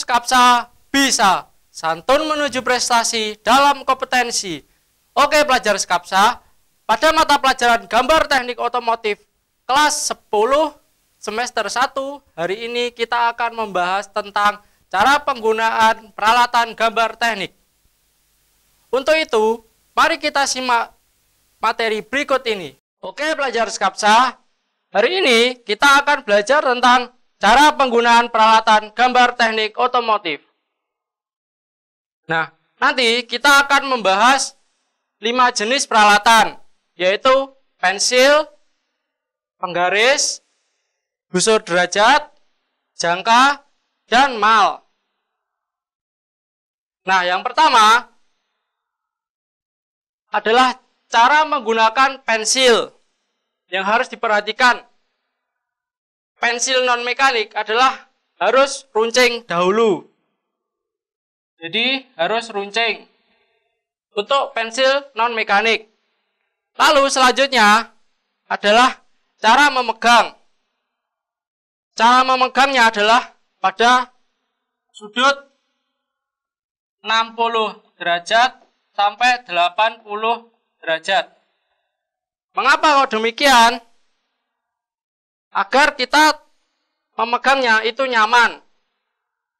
Skapsa bisa santun menuju prestasi dalam kompetensi. Oke pelajar Skapsa, pada mata pelajaran gambar teknik otomotif kelas 10 semester 1 hari ini kita akan membahas tentang cara penggunaan peralatan gambar teknik. Untuk itu, mari kita simak materi berikut ini. Oke pelajar Skapsa, hari ini kita akan belajar tentang cara penggunaan peralatan gambar teknik otomotif. Nah, nanti kita akan membahas 5 jenis peralatan, yaitu pensil, penggaris, busur derajat, jangka, dan mal. Nah, yang pertama adalah cara menggunakan pensil. Yang harus diperhatikan, pensil non-mekanik adalah harus runcing dahulu. Jadi harus runcing untuk pensil non-mekanik. Lalu selanjutnya adalah cara memegang. Cara memegangnya adalah pada sudut 60 derajat sampai 80 derajat. Mengapa kok demikian? Agar kita memegangnya itu nyaman.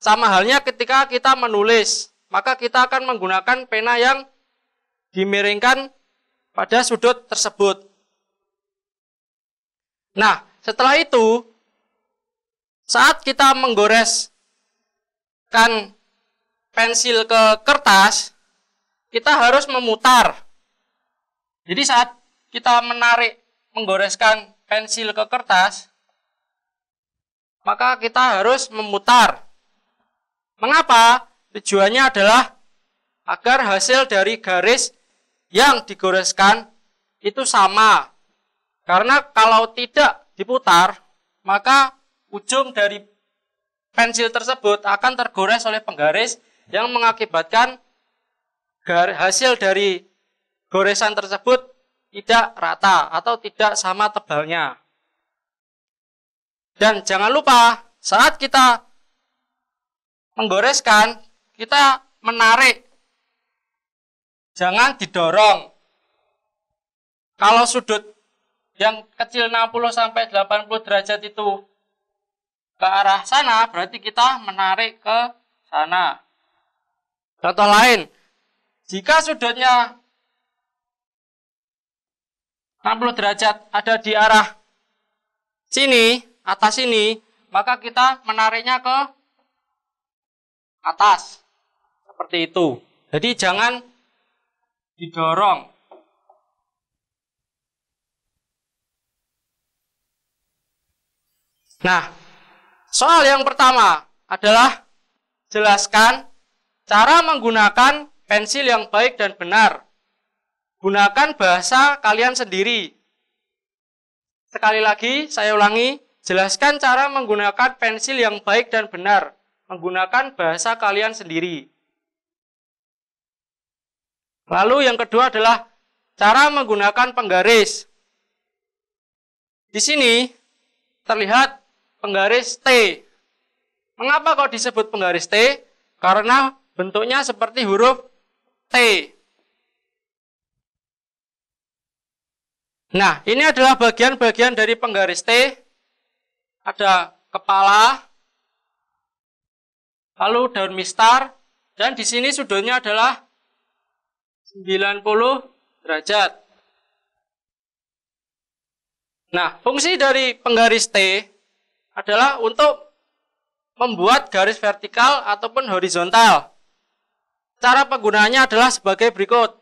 Sama halnya ketika kita menulis, maka kita akan menggunakan pena yang dimiringkan pada sudut tersebut. Nah, setelah itu, saat kita menggoreskan pensil ke kertas, kita harus memutar. Jadi saat kita menggoreskan pensil ke kertas, maka kita harus memutar. Mengapa? Tujuannya adalah agar hasil dari garis yang digoreskan itu sama. Karena kalau tidak diputar, maka ujung dari pensil tersebut akan tergores oleh penggaris yang mengakibatkan hasil dari goresan tersebut tidak rata atau tidak sama tebalnya. Dan jangan lupa saat kita menggoreskan, kita menarik, jangan didorong. Kalau sudut yang kecil 60 sampai 80 derajat itu ke arah sana, berarti kita menarik ke sana. Contoh lain, jika sudutnya 60 derajat ada di arah sini, atas sini, maka kita menariknya ke atas. Seperti itu. Jadi jangan didorong. Nah, soal yang pertama adalah jelaskan cara menggunakan pensil yang baik dan benar. Gunakan bahasa kalian sendiri. Sekali lagi, saya ulangi, jelaskan cara menggunakan pensil yang baik dan benar. Menggunakan bahasa kalian sendiri. Lalu yang kedua adalah cara menggunakan penggaris. Di sini terlihat penggaris T. Mengapa kok disebut penggaris T? Karena bentuknya seperti huruf T. Nah, ini adalah bagian-bagian dari penggaris T. Ada kepala, lalu daun mistar, dan di sini sudutnya adalah 90 derajat. Nah, fungsi dari penggaris T adalah untuk membuat garis vertikal ataupun horizontal. Cara penggunaannya adalah sebagai berikut.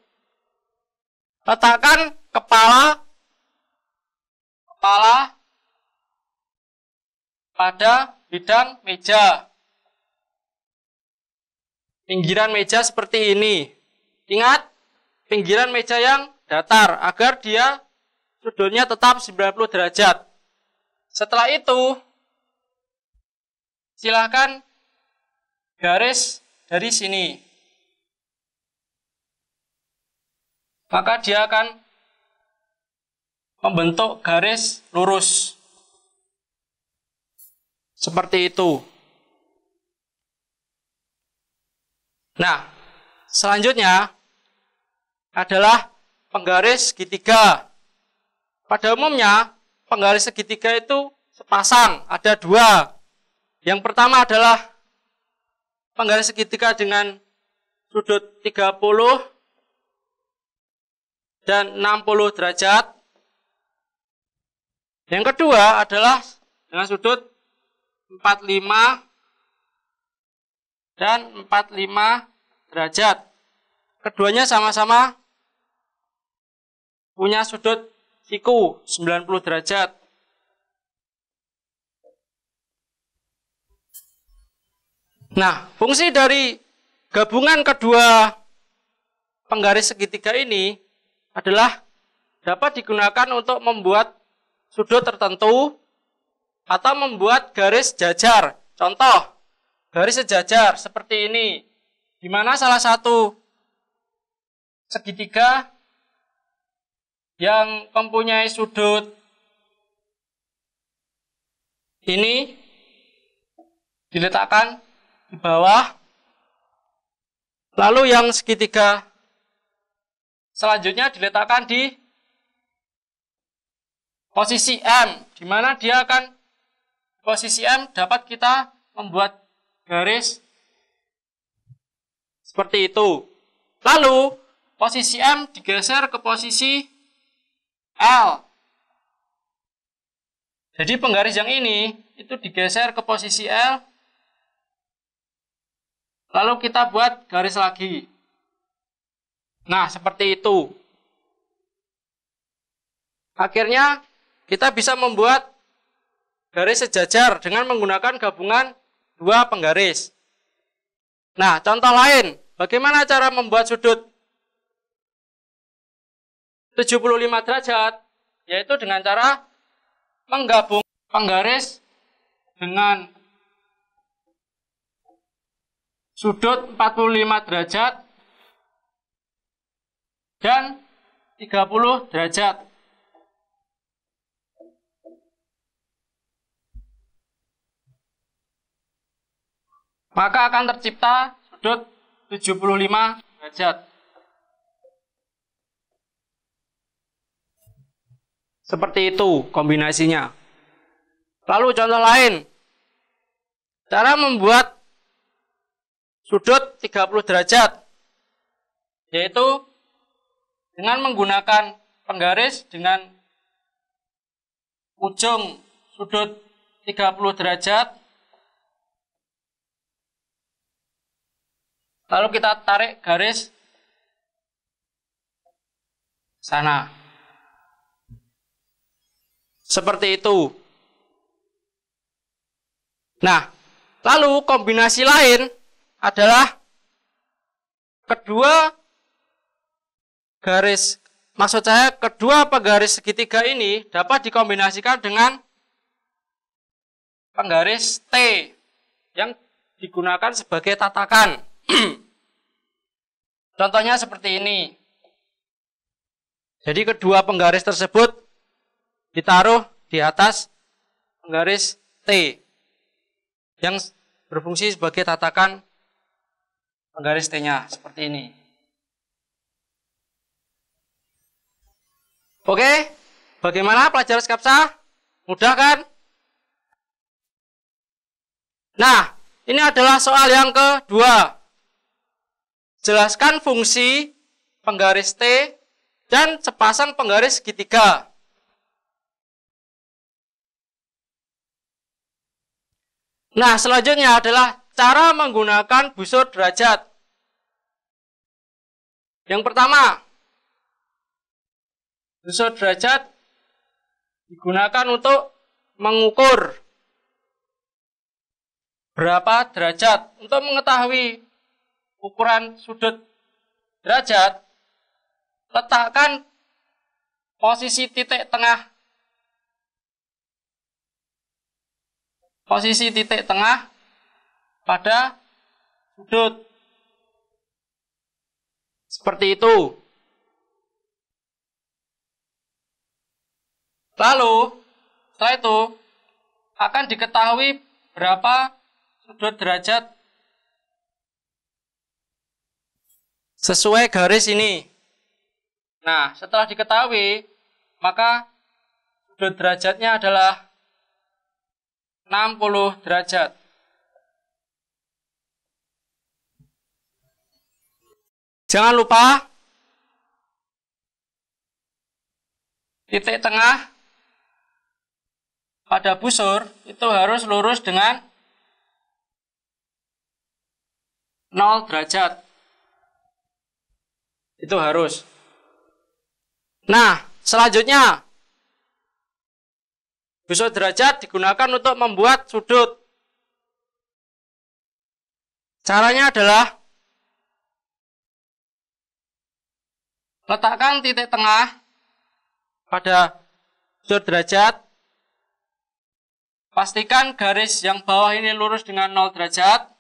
Letakkan kepala pada bidang meja. Pinggiran meja seperti ini. Ingat, pinggiran meja yang datar agar dia sudutnya tetap 90 derajat. Setelah itu, silakan garis dari sini. Maka dia akan membentuk garis lurus. Seperti itu. Nah, selanjutnya adalah penggaris segitiga. Pada umumnya, penggaris segitiga itu sepasang, ada dua. Yang pertama adalah penggaris segitiga dengan sudut 30 dan 60 derajat. Yang kedua adalah dengan sudut 45 dan 45 derajat. Keduanya sama-sama punya sudut siku 90 derajat. Nah, fungsi dari gabungan kedua penggaris segitiga ini adalah dapat digunakan untuk membuat sudut tertentu atau membuat garis jajar. Contoh, garis sejajar seperti ini, di mana salah satu segitiga yang mempunyai sudut ini diletakkan di bawah, lalu yang segitiga selanjutnya diletakkan di posisi M, di mana dia akan posisi M dapat kita membuat garis seperti itu. Lalu posisi M digeser ke posisi L. Jadi penggaris yang ini itu digeser ke posisi L. Lalu kita buat garis lagi. Nah, seperti itu. Akhirnya kita bisa membuat garis sejajar dengan menggunakan gabungan dua penggaris. Nah, contoh lain, bagaimana cara membuat sudut 75 derajat? Yaitu dengan cara menggabung penggaris dengan sudut 45 derajat dan 30 derajat. Maka akan tercipta sudut 75 derajat. Seperti itu kombinasinya. Lalu contoh lain, cara membuat sudut 30 derajat, yaitu dengan menggunakan penggaris dengan ujung sudut 30 derajat, lalu kita tarik garis sana. Seperti itu. Nah, lalu kombinasi lain adalah kedua penggaris segitiga ini dapat dikombinasikan dengan penggaris T yang digunakan sebagai tatakan. Contohnya seperti ini. Jadi kedua penggaris tersebut ditaruh di atas penggaris T yang berfungsi sebagai tatakan penggaris T-nya seperti ini. Oke, bagaimana pelajaran skapsa? Mudah kan? Nah, ini adalah soal yang kedua. Jelaskan fungsi penggaris T dan sepasang penggaris segitiga. Nah, selanjutnya adalah cara menggunakan busur derajat. Yang pertama, busur derajat digunakan untuk mengukur berapa derajat. Untuk mengetahui ukuran sudut derajat, letakkan posisi titik tengah pada sudut. Seperti itu. Lalu, setelah itu akan diketahui berapa sudut derajat sesuai garis ini. Nah, setelah diketahui, maka sudut derajatnya adalah 60 derajat. Jangan lupa titik tengah pada busur itu harus lurus dengan 0 derajat. Itu harus. Nah, selanjutnya busur derajat digunakan untuk membuat sudut. Caranya adalah letakkan titik tengah pada busur derajat. Pastikan garis yang bawah ini lurus dengan 0 derajat.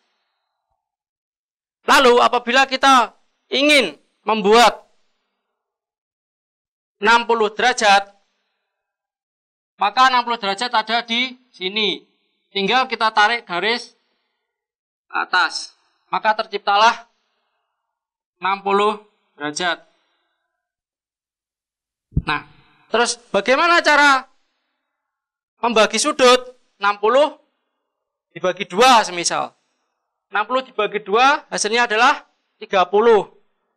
Lalu apabila kita ingin membuat 60 derajat, maka 60 derajat ada di sini. Tinggal kita tarik garis ke atas. Maka terciptalah 60 derajat. Nah, terus bagaimana cara membagi sudut? 60 dibagi 2 semisal. 60 dibagi 2 hasilnya adalah 30.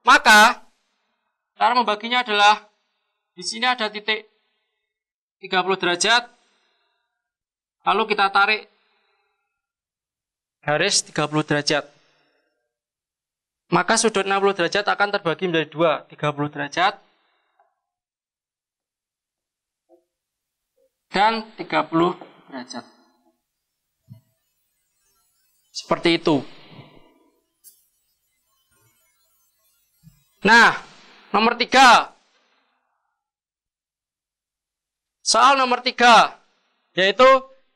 Maka cara membaginya adalah di sini ada titik 30 derajat. Lalu kita tarik garis 30 derajat. Maka sudut 60 derajat akan terbagi menjadi 2, 30 derajat dan 30 derajat. Seperti itu. Nah, nomor 3. Soal nomor 3, yaitu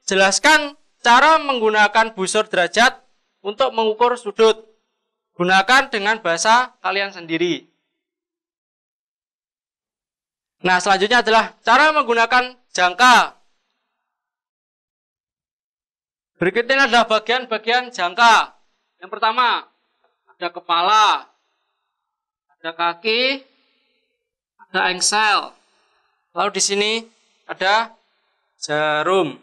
jelaskan cara menggunakan busur derajat untuk mengukur sudut. Gunakan dengan bahasa kalian sendiri. Nah, selanjutnya adalah cara menggunakan jangka. Berikut ini adalah bagian-bagian jangka. Yang pertama, ada kepala, ada kaki, ada engsel. Lalu di sini ada jarum.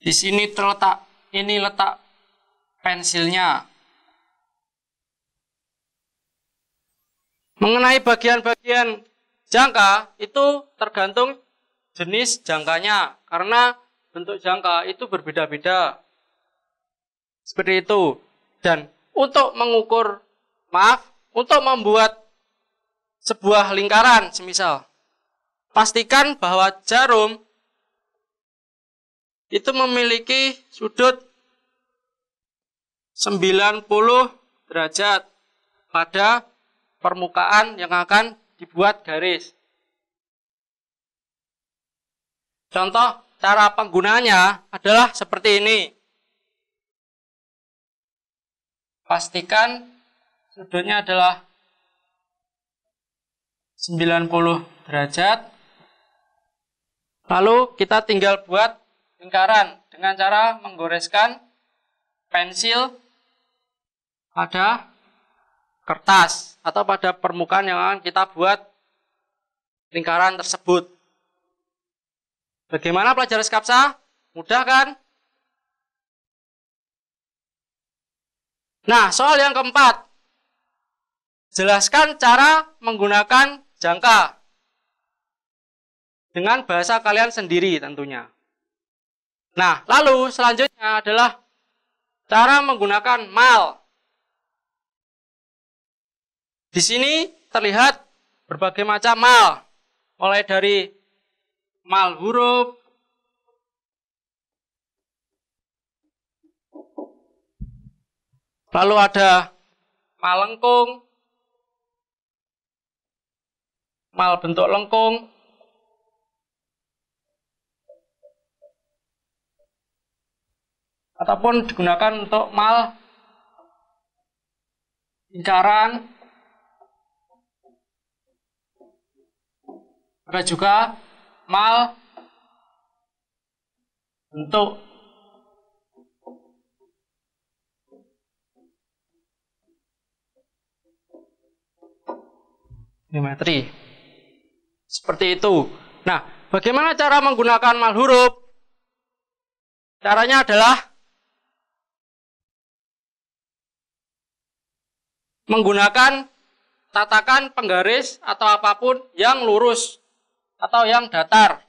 Di sini terletak, ini letak pensilnya. Mengenai bagian-bagian jangka itu tergantung jenis jangkanya, karena bentuk jangka itu berbeda-beda. Seperti itu. Dan untuk mengukur, untuk membuat sebuah lingkaran, semisal, pastikan bahwa jarum itu memiliki sudut 90 derajat pada permukaan yang akan dibuat garis. Contoh cara penggunaannya adalah seperti ini. Pastikan sudutnya adalah 90 derajat. Lalu kita tinggal buat lingkaran dengan cara menggoreskan pensil pada kertas atau pada permukaan yang akan kita buat lingkaran tersebut. Bagaimana pelajar Skapsa? Mudah kan? Nah, soal yang keempat. Jelaskan cara menggunakan jangka. Dengan bahasa kalian sendiri tentunya. Nah, lalu selanjutnya adalah cara menggunakan mal. Di sini terlihat berbagai macam mal. Mulai dari mal huruf, lalu ada mal lengkung, mal bentuk lengkung, ataupun digunakan untuk mal lingkaran. Ada juga mal bentuk geometri. Seperti itu. Nah, bagaimana cara menggunakan mal huruf? Caranya adalah menggunakan tatakan, penggaris, atau apapun yang lurus atau yang datar.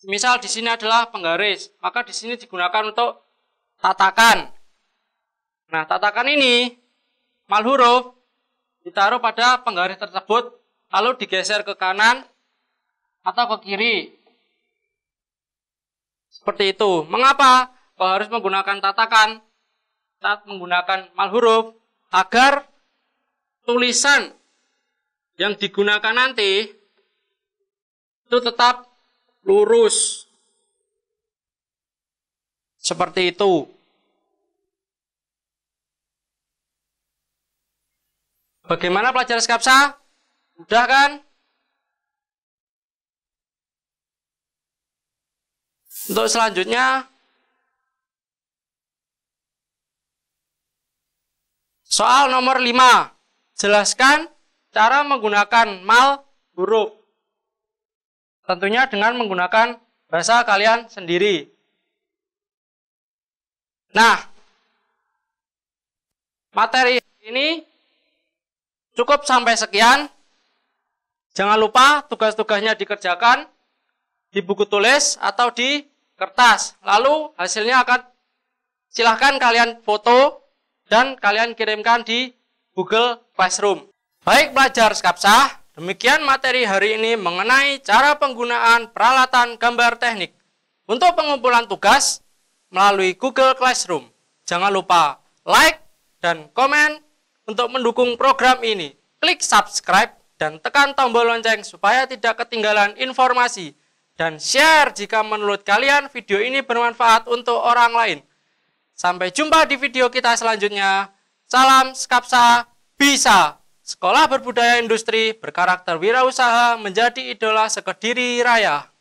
Misal di sini adalah penggaris, maka di sini digunakan untuk tatakan. Nah, tatakan ini mal huruf ditaruh pada penggaris tersebut, lalu digeser ke kanan atau ke kiri. Seperti itu. Mengapa kok harus menggunakan tatakan saat menggunakan mal huruf? Agar tulisan yang digunakan nanti itu tetap lurus. Seperti itu. Bagaimana pelajar Skapsa? Mudah kan? Untuk selanjutnya, soal nomor 5. Jelaskan cara menggunakan mal huruf. Tentunya dengan menggunakan bahasa kalian sendiri. Nah, materi ini cukup sampai sekian. Jangan lupa tugas-tugasnya dikerjakan di buku tulis atau di kertas. Lalu hasilnya akan silahkan kalian foto dan kalian kirimkan di Google Classroom. Baik pelajar Skapsa, demikian materi hari ini mengenai cara penggunaan peralatan gambar teknik untuk pengumpulan tugas melalui Google Classroom. Jangan lupa like dan komen untuk mendukung program ini. Klik subscribe dan tekan tombol lonceng supaya tidak ketinggalan informasi. Dan share jika menurut kalian video ini bermanfaat untuk orang lain. Sampai jumpa di video kita selanjutnya. Salam Skapsa bisa. Sekolah Berbudaya Industri berkarakter wirausaha menjadi idola sekediri raya.